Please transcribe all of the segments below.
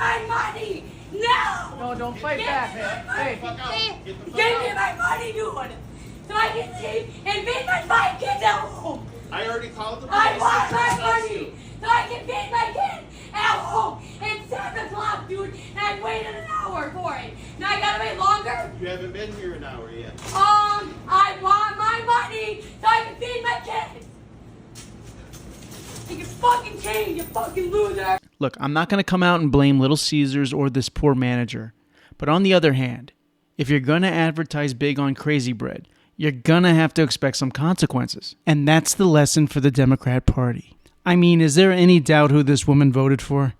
my money now! No, don't fight back, man. Hey, fuck out. Give me my money, dude! So I can leave and feed my 5 kids at home! I already called the police. I want my money so I can feed my kids at home! It's 7 o'clock, dude, and I waited an hour for it. Now I gotta wait longer? You haven't been here an hour yet. I want my money so I can feed my kids! You fucking king, you fucking loser! Look, I'm not going to come out and blame Little Caesars or this poor manager. But on the other hand, if you're going to advertise big on crazy bread, you're going to have to expect some consequences. And that's the lesson for the Democrat Party. I mean, is there any doubt who this woman voted for?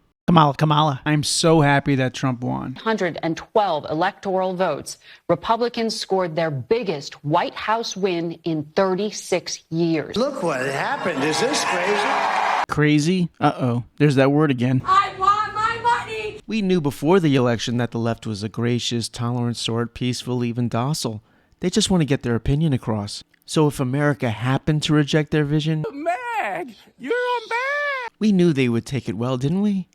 Kamala. I'm so happy that Trump won. 112 electoral votes. Republicans scored their biggest White House win in 36 years. Look what happened. Is this crazy? Crazy? Uh-oh. There's that word again. I want my money! We knew before the election that the left was a gracious, tolerant sort, peaceful, even docile. They just want to get their opinion across. So if America happened to reject their vision... Mag! You're on bad! We knew they would take it well, didn't we?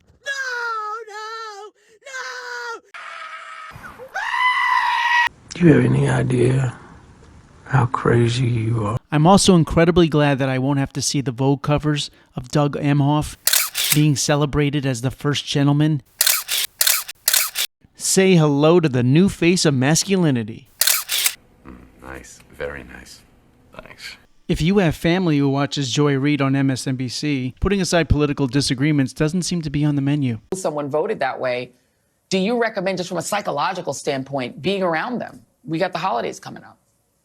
Do you have any idea how crazy you are? I'm also incredibly glad that I won't have to see the Vogue covers of Doug Emhoff being celebrated as the first gentleman. Say hello to the new face of masculinity. Nice. Very nice. Thanks. If you have family who watches Joy Reid on MSNBC, putting aside political disagreements doesn't seem to be on the menu. Someone voted that way. Do you recommend, just from a psychological standpoint, being around them? We got the holidays coming up.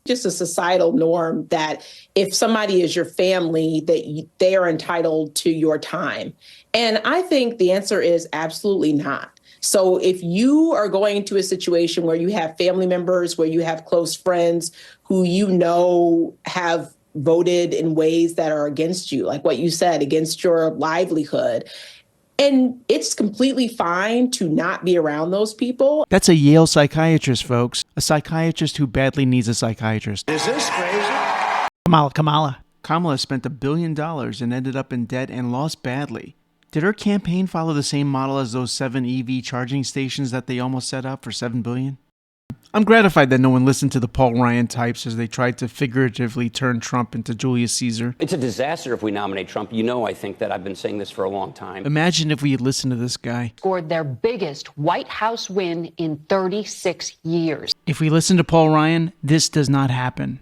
Just a societal norm that if somebody is your family, that they are entitled to your time. And I think the answer is absolutely not. So if you are going into a situation where you have family members, where you have close friends who you know have voted in ways that are against you, like what you said, against your livelihood, and it's completely fine to not be around those people. That's a Yale psychiatrist, folks. A psychiatrist who badly needs a psychiatrist. Is this crazy? Kamala. Kamala spent $1 billion and ended up in debt and lost badly. Did her campaign follow the same model as those 7 EV charging stations that they almost set up for $7 billion? I'm gratified that no one listened to the Paul Ryan types as they tried to figuratively turn Trump into Julius Caesar. It's a disaster if we nominate Trump. You know, I think that I've been saying this for a long time. Imagine if we had listened to this guy. Scored their biggest White House win in 36 years. If we listen to Paul Ryan, this does not happen.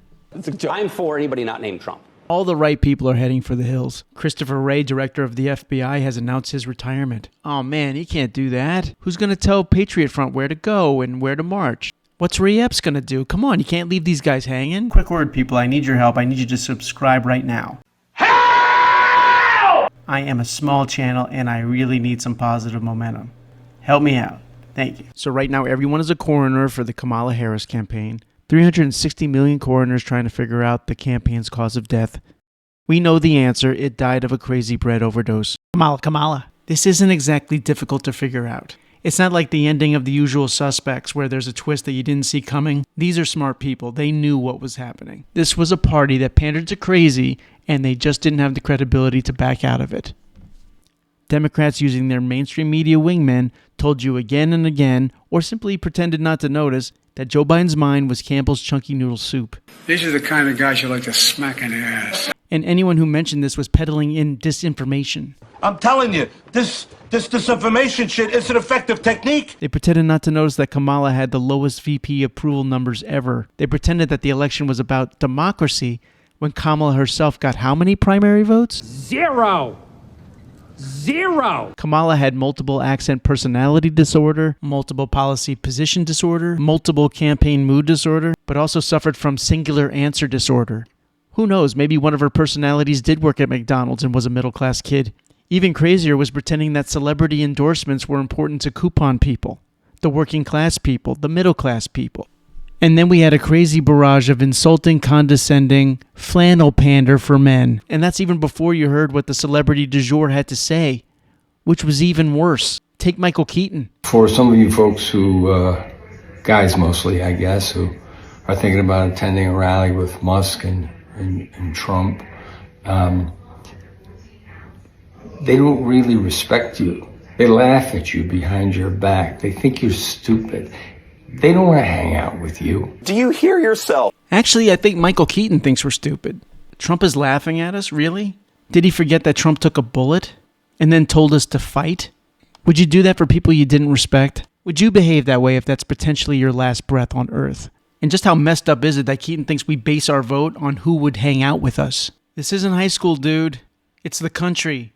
I'm for anybody not named Trump. All the right people are heading for the hills. Christopher Wray, director of the FBI, has announced his retirement. Oh man, he can't do that. Who's going to tell Patriot Front where to go and where to march? What's Ray Epps going to do? Come on, you can't leave these guys hanging. Quick word, people. I need your help. I need you to subscribe right now. Help! I am a small channel, and I really need some positive momentum. Help me out. Thank you. So right now, everyone is a coroner for the Kamala Harris campaign. 360 million coroners trying to figure out the campaign's cause of death. We know the answer. It died of a crazy bread overdose. Kamala. This isn't exactly difficult to figure out. It's not like the ending of The Usual Suspects where there's a twist that you didn't see coming. These are smart people. They knew what was happening. This was a party that pandered to crazy, and they just didn't have the credibility to back out of it. Democrats, using their mainstream media wingmen, told you again and again, or simply pretended not to notice, that Joe Biden's mind was Campbell's chunky noodle soup. These are the kind of guys you like to smack in the ass. And anyone who mentioned this was peddling in disinformation. I'm telling you, this disinformation shit is an effective technique. They pretended not to notice that Kamala had the lowest VP approval numbers ever. They pretended that the election was about democracy when Kamala herself got how many primary votes? Zero. Kamala had multiple accent personality disorder, multiple policy position disorder, multiple campaign mood disorder, but also suffered from singular answer disorder. Who knows, maybe one of her personalities did work at McDonald's and was a middle-class kid. Even crazier was pretending that celebrity endorsements were important to coupon people, the working class people, the middle class people. And then we had a crazy barrage of insulting, condescending, flannel pander for men. And that's even before you heard what the celebrity du jour had to say, which was even worse. Take Michael Keaton. For some of you folks who, guys mostly, I guess, who are thinking about attending a rally with Musk and Trump, they don't really respect you They laugh at you behind your back. They think you're stupid. They don't want to hang out with you. Do you hear yourself? Actually, I think Michael Keaton thinks we're stupid. Trump is laughing at us, really? Did he forget that Trump took a bullet and then told us to fight? Would you do that for people you didn't respect? Would you behave that way if that's potentially your last breath on Earth? And just how messed up is it that Keaton thinks we base our vote on who would hang out with us? This isn't high school, dude. It's the country.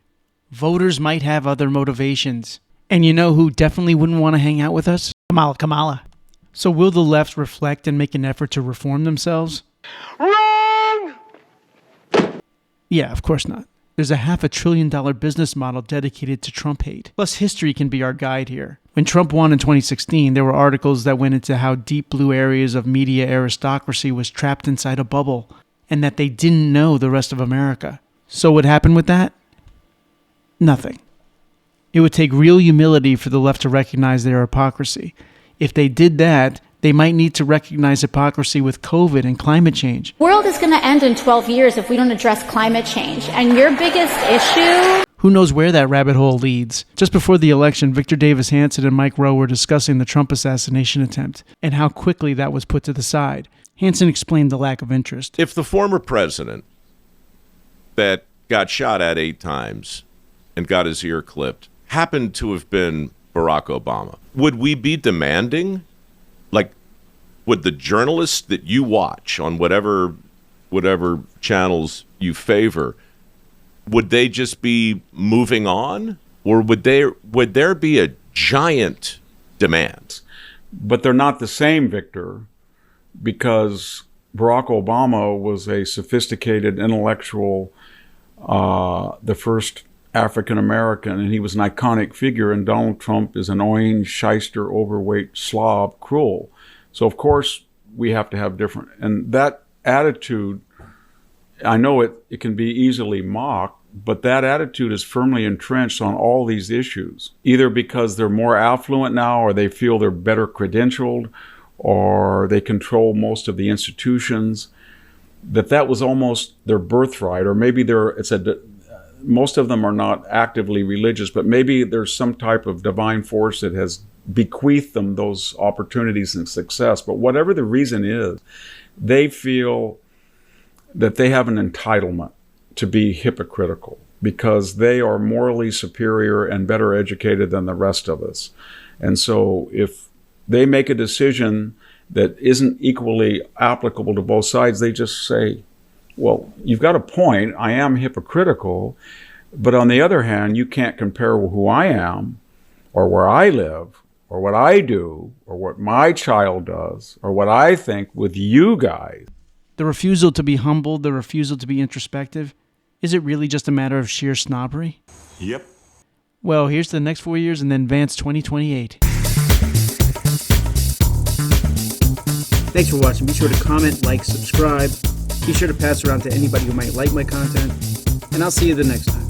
Voters might have other motivations. And you know who definitely wouldn't want to hang out with us? Kamala. So will the left reflect and make an effort to reform themselves? Wrong! Yeah, of course not. There's a $500 billion business model dedicated to Trump hate. Plus, history can be our guide here. When Trump won in 2016, there were articles that went into how deep blue areas of media aristocracy was trapped inside a bubble, and that they didn't know the rest of America. So what happened with that? Nothing. It would take real humility for the left to recognize their hypocrisy. If they did that, they might need to recognize hypocrisy with COVID and climate change. The world is going to end in 12 years if we don't address climate change. And your biggest issue... Who knows where that rabbit hole leads? Just before the election, Victor Davis Hanson and Mike Rowe were discussing the Trump assassination attempt and how quickly that was put to the side. Hanson explained the lack of interest. If the former president that got shot at 8 times and got his ear clipped happened to have been Barack Obama, would we be demanding, like, would the journalists that you watch on whatever channels you favor, would they just be moving on, or would there be a giant demand? But they're not the same, Victor, because Barack Obama was a sophisticated intellectual, the first African American, and he was an iconic figure, and Donald Trump is an orange, shyster, overweight slob, cruel. So of course we have to have different, and that attitude, I know it can be easily mocked, but that attitude is firmly entrenched on all these issues, either because they're more affluent now, or they feel they're better credentialed, or they control most of the institutions, that was almost their birthright, or maybe most of them are not actively religious, but maybe there's some type of divine force that has bequeathed them those opportunities and success. But whatever the reason is, they feel that they have an entitlement to be hypocritical because they are morally superior and better educated than the rest of us. And so if they make a decision that isn't equally applicable to both sides, they just say, well, you've got a point, I am hypocritical, but on the other hand, you can't compare who I am, or where I live, or what I do, or what my child does, or what I think with you guys. The refusal to be humbled, the refusal to be introspective, is it really just a matter of sheer snobbery? Yep. Well, here's to the next 4 years and then Vance 2028. Thanks for watching. Be sure to comment, like, subscribe. Be sure to pass around to anybody who might like my content. And I'll see you the next time.